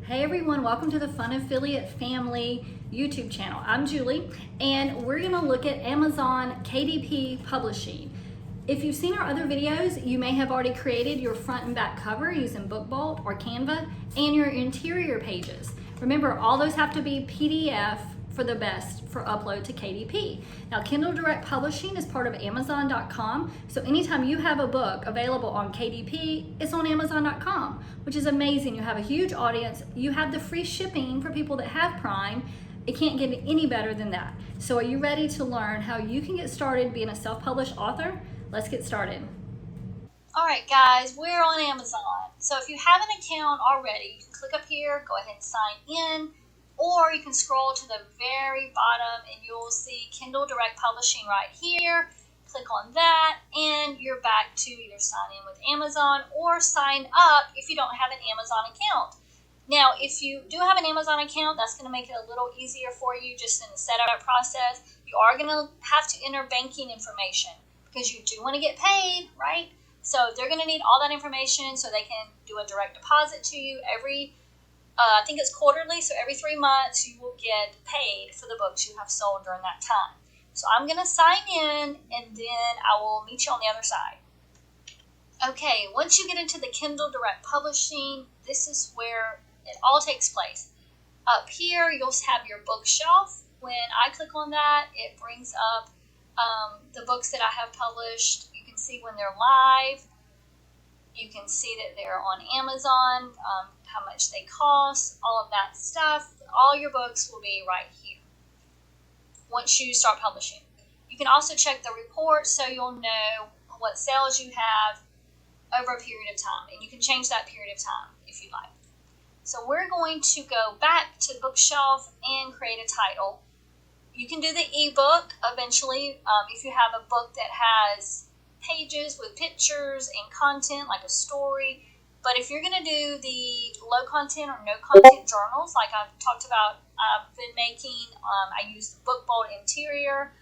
Hey everyone, welcome to the Fun Affiliate Family YouTube channel. I'm Julie, and we're gonna look at Amazon KDP Publishing. If you've seen our other videos, you may have already created your front and back cover using BookBolt or Canva and your interior pages. Remember, all those have to be PDF for the best for upload to KDP. Now, Kindle Direct Publishing is part of Amazon.com, so anytime you have a book available on KDP, it's on Amazon.com, which is amazing. You have a huge audience. You have the free shipping for people that have Prime. It can't get any better than that. So are you ready to learn how you can get started being a self-published author? Let's get started. All right, guys, we're on Amazon. So if you have an account already, you can click up here, go ahead and sign in, or you can scroll to the very bottom and you'll see Kindle Direct Publishing right here. Click on that and you're back to either sign in with Amazon or sign up if you don't have an Amazon account. Now, if you do have an Amazon account, that's going to make it a little easier for you just in the setup process. You are going to have to enter banking information because you do want to get paid, right? So they're going to need all that information so they can do a direct deposit to you I think it's quarterly, so every 3 months you will get paid for the books you have sold during that time. So I'm going to sign in, and then I will meet you on the other side. Okay, once you get into the Kindle Direct Publishing, this is where it all takes place. Up here, you'll have your bookshelf. When I click on that, it brings up the books that I have published. You can see when they're live. You can see that they're on Amazon, how much they cost, all of that stuff. All your books will be right here once you start publishing. You can also check the report so you'll know what sales you have over a period of time. And you can change that period of time if you like. So we're going to go back to Bookshelf and create a title. You can do the ebook eventually if you have a book that has pages with pictures and content like a story. But if you're going to do the low content or no content journals like I've talked about, I've been making, I use the BookBolt interior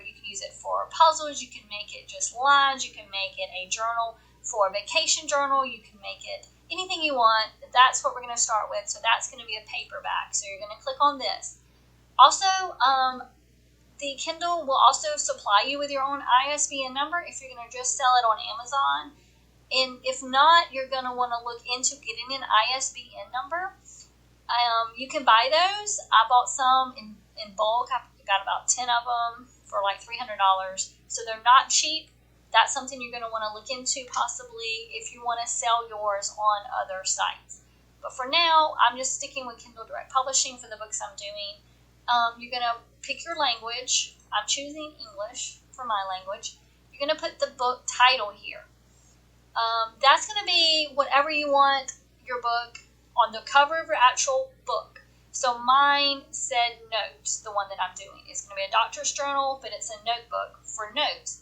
you can use it for puzzles, you can make it just lines, you can make it a journal for a vacation journal, you can make it anything you want. That's what we're going to start with. So that's going to be a paperback. So you're going to click on this. Also, the Kindle will also supply you with your own ISBN number if you're going to just sell it on Amazon. And if not, you're going to want to look into getting an ISBN number. You can buy those. I bought some in bulk. I got about 10 of them for like $300. So they're not cheap. That's something you're going to want to look into possibly if you want to sell yours on other sites. But for now, I'm just sticking with Kindle Direct Publishing for the books I'm doing. You're going to pick your language. I'm choosing English for my language. You're going to put the book title here. That's going to be whatever you want your book on the cover of your actual book. So mine said notes, the one that I'm doing. It's going to be a doctor's journal, but it's a notebook for notes.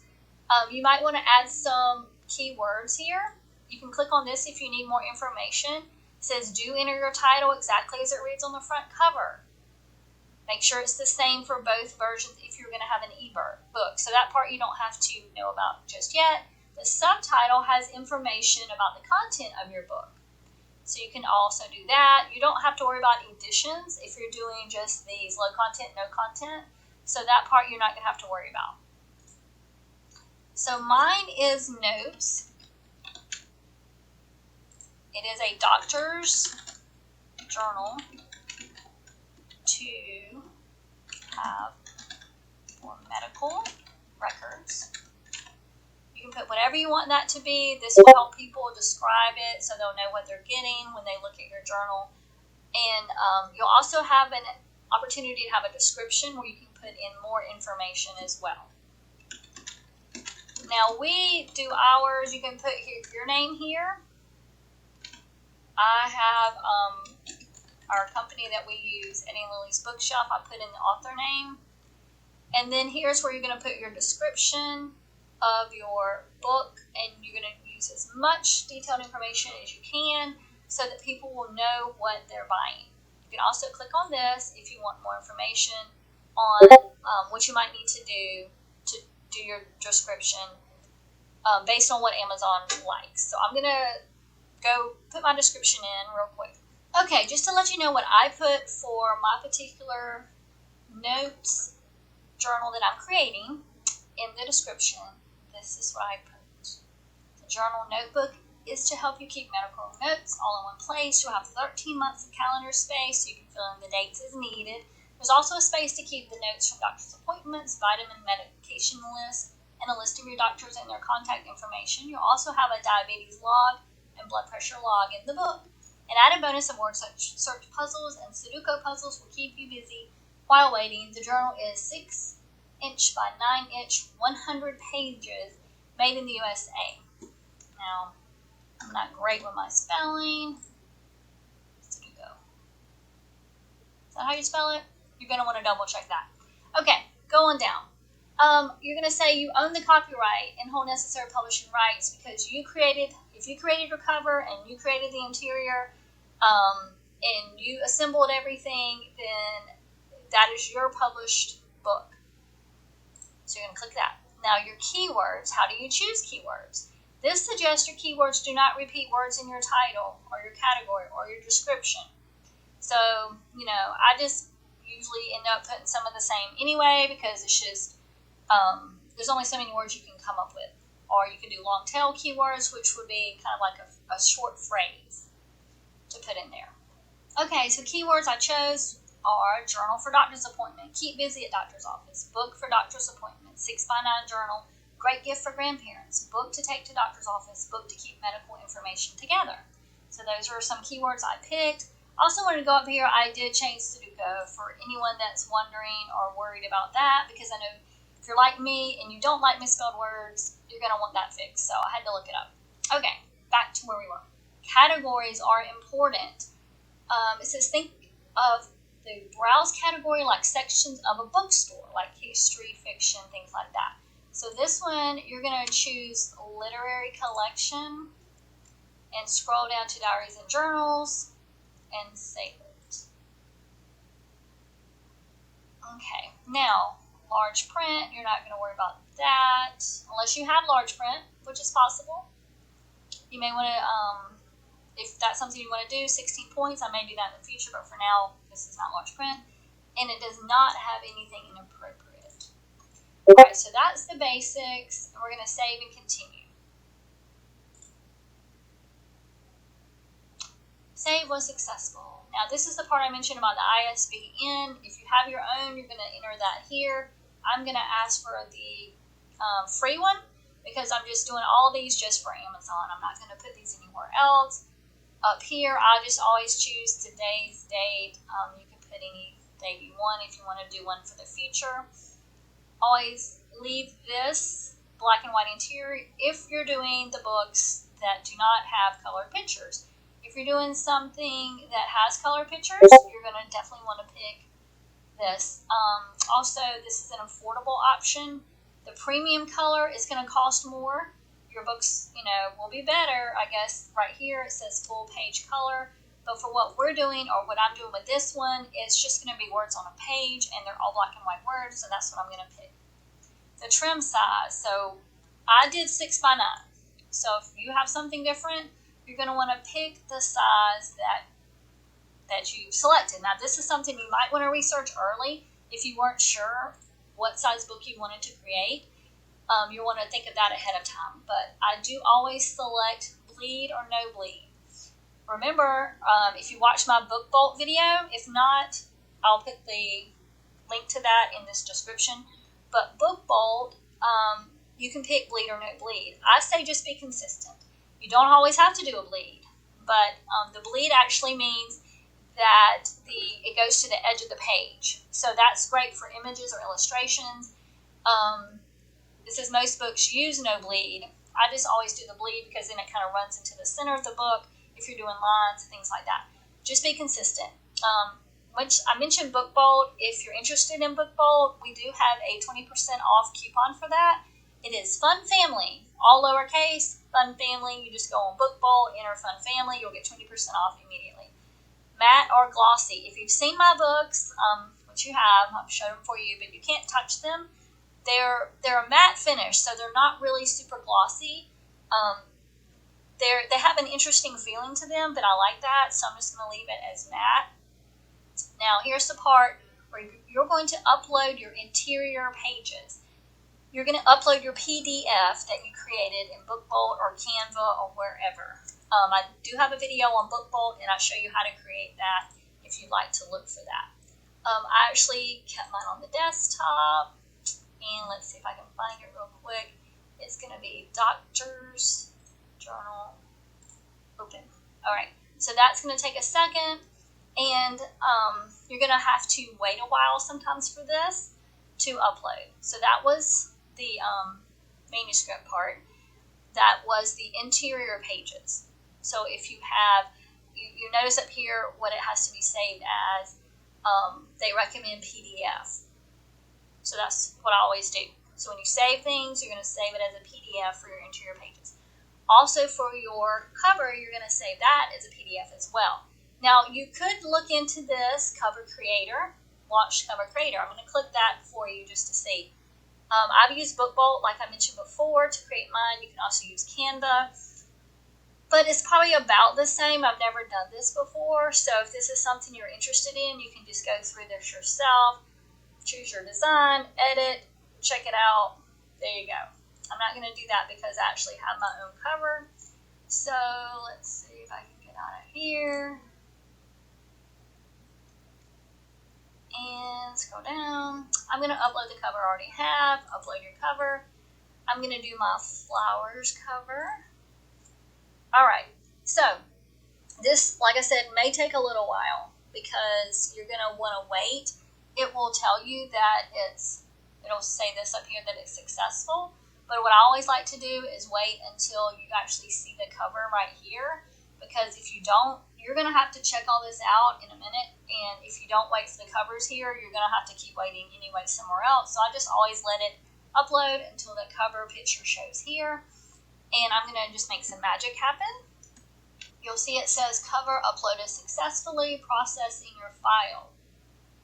You might want to add some keywords here. You can click on this if you need more information. It says, do enter your title exactly as it reads on the front cover. Make sure it's the same for both versions if you're going to have an ebook. So that part you don't have to know about just yet. The subtitle has information about the content of your book. So you can also do that. You don't have to worry about editions if you're doing just these low content, no content. So that part you're not going to have to worry about. So mine is notes. It is a doctor's journal to have for medical records. You can put whatever you want that to be. This will help people describe it so they'll know what they're getting when they look at your journal. And you'll also have an opportunity to have a description where you can put in more information as well. Now we do ours. You can put your name here. I have our company that we use, Eddie and Lily's Bookshelf. I put in the author name. And then here's where you're going to put your description of your book, and you're going to use as much detailed information as you can so that people will know what they're buying. You can also click on this if you want more information on what you might need to do your description based on what Amazon likes. So I'm going to go put my description in real quick. Okay, just to let you know what I put for my particular notes journal that I'm creating in the description, this is what I put. The journal notebook is to help you keep medical notes all in one place. You'll have 13 months of calendar space so you can fill in the dates as needed. There's also a space to keep the notes from doctor's appointments, vitamin medication lists, and a list of your doctors and their contact information. You'll also have a diabetes log and blood pressure log in the book. An added bonus of word search puzzles and Sudoku puzzles will keep you busy while waiting. The journal is 6-inch by 9-inch, 100 pages, made in the USA. Now, I'm not great with my spelling. Sudoku. Is that how you spell it? You're going to want to double check that. Okay, going down. You're going to say you own the copyright and hold necessary publishing rights because if you created your cover and you created the interior and you assembled everything, then that is your published book. So you're going to click that. Now your keywords, how do you choose keywords? This suggests your keywords do not repeat words in your title or your category or your description. So, I just usually end up putting some of the same anyway because it's just, there's only so many words you can come up with. Or you can do long tail keywords, which would be kind of like a short phrase to put in there. Okay, so keywords I chose are journal for doctor's appointment, keep busy at doctor's office, book for doctor's appointment, 6x9 journal, great gift for grandparents, book to take to doctor's office, book to keep medical information together. So those are some keywords I picked. Also wanted to go up here, I did change Sudoku for anyone that's wondering or worried about that, because I know if you're like me and you don't like misspelled words, you're going to want that fixed. So I had to look it up. Okay, back to where we were. Categories are important. It says think of the browse category like sections of a bookstore, like history, fiction, things like that. So this one, you're going to choose literary collection and scroll down to diaries and journals and save it. Okay, now large print, you're not going to worry about that unless you have large print, which is possible. You may want to, if that's something you want to do, 16 points, I may do that in the future, but for now, this is not large print, and it does not have anything inappropriate. Alright, so that's the basics, and we're going to save and continue. Save was successful. Now, this is the part I mentioned about the ISBN. If you have your own, you're going to enter that here. I'm going to ask for the free one because I'm just doing all these just for Amazon. I'm not going to put these anywhere else. Up here, I just always choose today's date. You can put any date you want if you want to do one for the future. Always leave this black and white interior if you're doing the books that do not have colored pictures. If you're doing something that has color pictures, you're going to definitely want to pick this. Also, this is an affordable option. The premium color is going to cost more. Your books, will be better. I guess right here it says full page color. But for what we're doing or what I'm doing with this one, it's just going to be words on a page and they're all black and white words. So that's what I'm going to pick. The trim size. So I did 6x9. So if you have something different, you're going to want to pick the size that you selected. Now, this is something you might want to research early if you weren't sure what size book you wanted to create. You want to think of that ahead of time. But I do always select bleed or no bleed. Remember, if you watch my book bolt video, if not, I'll put the link to that in this description. But book bolt, you can pick bleed or no bleed. I say just be consistent. You don't always have to do a bleed, but the bleed actually means that it goes to the edge of the page. So that's great for images or illustrations. It says most books use no bleed. I just always do the bleed because then it kind of runs into the center of the book if you're doing lines and things like that. Just be consistent. Which I mentioned Book Bolt. If you're interested in Book Bolt, we do have a 20% off coupon for that. It is Fun Family, all lowercase, Fun Family. You just go on Book Bolt, enter Fun Family, you'll get 20% off immediately. Matte or glossy. If you've seen my books, which you have, I've showed them for you, but you can't touch them. They're a matte finish, so they're not really super glossy. They have an interesting feeling to them, but I like that, so I'm just going to leave it as matte. Now here's the part where you're going to upload your interior pages. You're going to upload your PDF that you created in BookBolt or Canva or wherever. I do have a video on BookBolt, and I'll show you how to create that if you'd like to look for that. I actually kept mine on the desktop, and let's see if I can find it real quick. It's going to be Doctor's Journal Open. All right, so that's going to take a second, and you're going to have to wait a while sometimes for this to upload. So that was the manuscript part. That was the interior pages. So if you have, you notice up here what it has to be saved as. They recommend PDF. So that's what I always do. So when you save things, you're going to save it as a PDF for your interior pages. Also for your cover, you're going to save that as a PDF as well. Now you could look into this Cover Creator, Launch Cover Creator. I'm going to click that for you just to see. I've used BookBolt, like I mentioned before, to create mine. You can also use Canva. But it's probably about the same. I've never done this before. So if this is something you're interested in, you can just go through this yourself, choose your design, edit, check it out. There you go. I'm not going to do that because I actually have my own cover. So let's see if I can get out of here. And scroll down. I'm going to upload the cover I already have. Upload your cover. I'm going to do my flowers cover. All right. So this, like I said, may take a little while because you're going to want to wait. It will tell you that it'll say this up here that it's successful. But what I always like to do is wait until you actually see the cover right here, because if you don't, you're going to have to check all this out in a minute, and if you don't wait for the covers here, you're going to have to keep waiting anyway somewhere else. So I just always let it upload until the cover picture shows here, and I'm going to just make some magic happen. You'll see it says cover uploaded successfully, processing your file.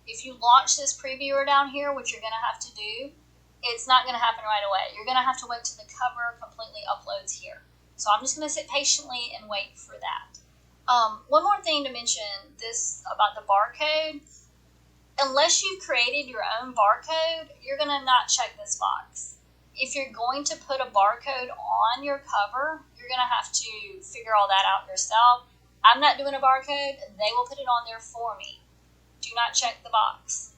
If you launch this previewer down here, which you're going to have to do, it's not going to happen right away. You're going to have to wait till the cover completely uploads here. So I'm just going to sit patiently and wait for that. One more thing to mention, this about the barcode. Unless you've created your own barcode, you're going to not check this box. If you're going to put a barcode on your cover, you're going to have to figure all that out yourself. I'm not doing a barcode. They will put it on there for me. Do not check the box.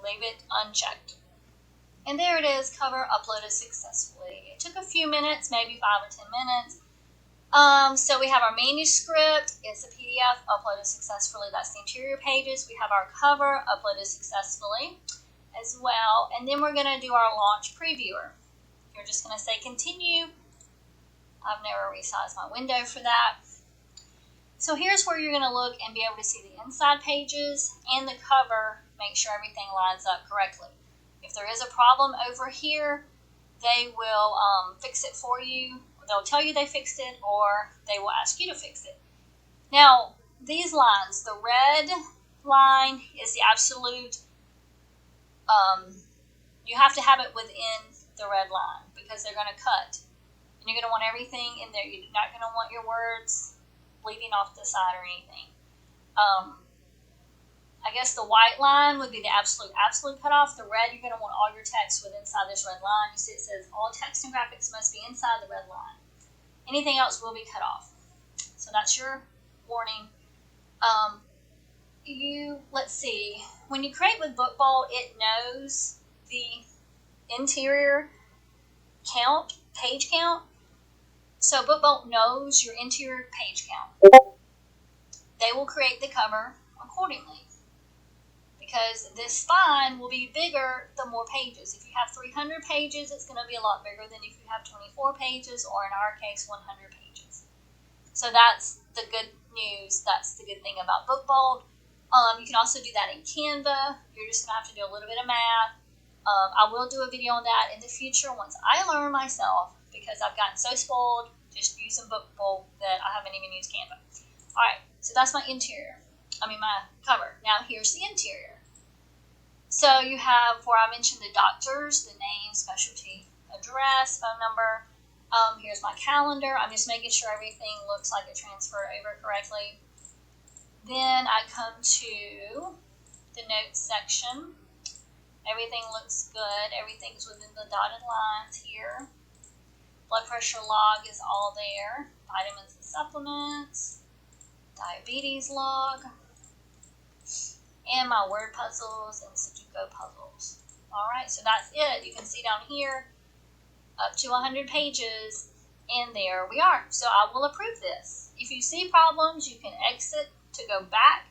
Leave it unchecked. And there it is, cover uploaded successfully. It took a few minutes, maybe 5 or 10 minutes. So we have our manuscript. It's a PDF uploaded successfully. That's the interior pages. We have our cover uploaded successfully as well. And then we're going to do our launch previewer. You're just going to say continue. I've never resized my window for that. So here's where you're going to look and be able to see the inside pages and the cover. Make sure everything lines up correctly. If there is a problem over here, they will fix it for you. They'll tell you they fixed it, or they will ask you to fix it. Now, these lines, the red line is the absolute, you have to have it within the red line because they're going to cut. And you're going to want everything in there. You're not going to want your words bleeding off the side or anything. I guess the white line would be the absolute cutoff. The red, you're going to want all your text within inside this red line. You see it says all text and graphics must be inside the red line. Anything else will be cut off. So that's your warning. Let's see. When you create with BookBolt, it knows the interior count, page count. So BookBolt knows your interior page count. They will create the cover accordingly, because this spine will be bigger the more pages. If you have 300 pages, it's going to be a lot bigger than if you have 24 pages, or in our case, 100 pages. So that's the good news. That's the good thing about BookBolt. You can also do that in Canva. You're just going to have to do a little bit of math. I will do a video on that in the future once I learn myself, because I've gotten so spoiled just using BookBolt that I haven't even used Canva. All right, so that's my my cover. Now here's the interior. So you have where I mentioned the doctors, the name, specialty, address, phone number. Here's my calendar. I'm just making sure everything looks like it transferred over correctly. Then I come to the notes section. Everything looks good. Everything's within the dotted lines here. Blood pressure log is all there. Vitamins and supplements. Diabetes log. And my word puzzles and Sudoku puzzles. Alright, so that's it. You can see down here up to 100 pages, and there we are. So I will approve this. If you see problems, you can exit to go back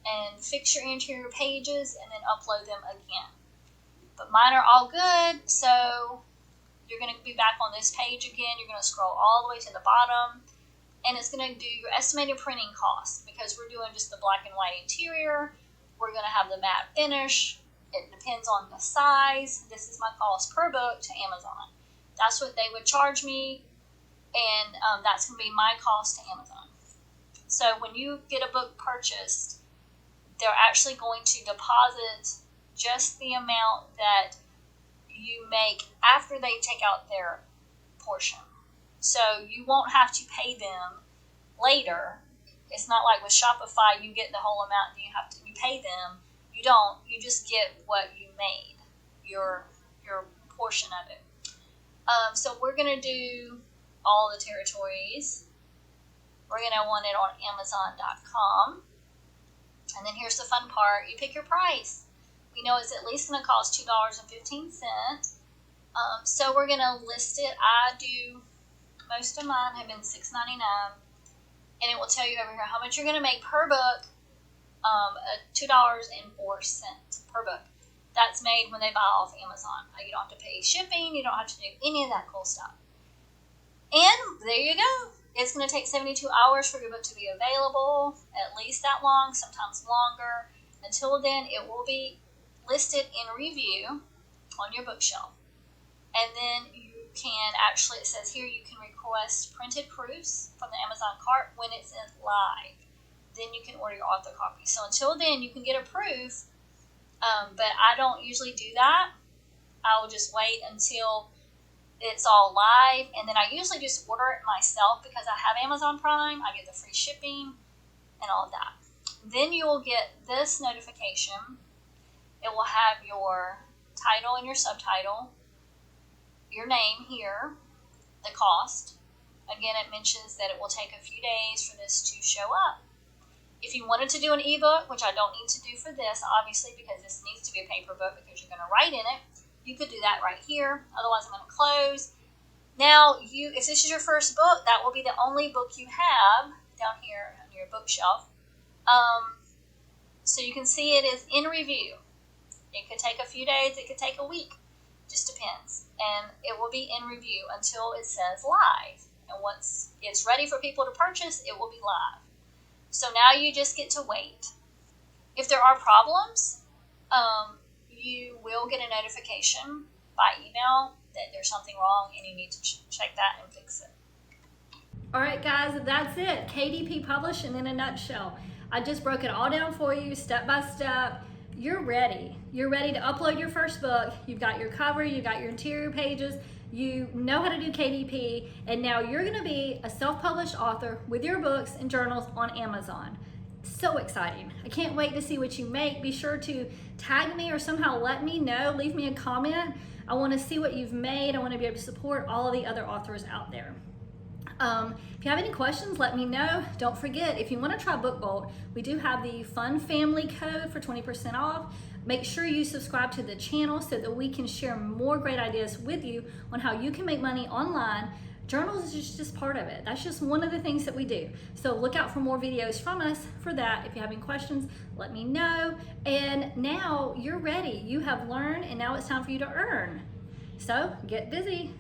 and fix your interior pages and then upload them again. But mine are all good, so you're going to be back on this page again. You're going to scroll all the way to the bottom, and it's going to do your estimated printing cost. Because we're doing just the black and white interior, we're going to have the matte finish. It depends on the size. This is my cost per book to Amazon. That's what they would charge me, and that's going to be my cost to Amazon. So when you get a book purchased, they're actually going to deposit just the amount that you make after they take out their portion. So you won't have to pay them later. It's not like with Shopify, you get the whole amount and you pay them. You don't. You just get what you made, your portion of it. So we're going to do all the territories. We're going to want it on Amazon.com. And then here's the fun part. You pick your price. We know it's at least going to cost $2.15. So we're going to list it. I do, most of mine have been $6.99. And it will tell you over here how much you're going to make per book, $2.04 per book. That's made when they buy off Amazon. You don't have to pay shipping. You don't have to do any of that cool stuff. And there you go. It's going to take 72 hours for your book to be available, at least that long, sometimes longer. Until then, it will be listed in review on your bookshelf. And then you can actually, it says here, you can request printed proofs from the Amazon cart when it's in live. Then you can order your author copy. So until then, you can get a proof, but I don't usually do that. I will just wait until it's all live, and then I usually just order it myself because I have Amazon Prime. I get the free shipping and all of that. Then you will get this notification. It will have your title and your subtitle, your name here, the cost. Again, it mentions that it will take a few days for this to show up. If you wanted to do an ebook, which I don't need to do for this, obviously, because this needs to be a paper book because you're going to write in it, you could do that right here. Otherwise, I'm going to close. Now, if this is your first book, that will be the only book you have down here on your bookshelf. So you can see it is in review. It could take a few days. It could take a week. Just depends. And it will be in review until it says live. And once it's ready for people to purchase, it will be live. So now you just get to wait. If there are problems, you will get a notification by email that there's something wrong and you need to check that and fix it. All right, guys, that's it. KDP Publishing in a nutshell. I just broke it all down for you step by step. You're ready. You're ready to upload your first book. You've got your cover, you've got your interior pages, you know how to do KDP, and now you're going to be a self-published author with your books and journals on Amazon. So exciting. I can't wait to see what you make. Be sure to tag me or somehow let me know. Leave me a comment. I want to see what you've made. I want to be able to support all of the other authors out there. If you have any questions, let me know. Don't forget, if you want to try BookBolt, we do have the Fun Family code for 20% off. Make sure you subscribe to the channel so that we can share more great ideas with you on how you can make money online. Journals is just part of it. That's just one of the things that we do. So look out for more videos from us for that. If you have any questions, let me know. And now you're ready. You have learned, and now it's time for you to earn. So get busy.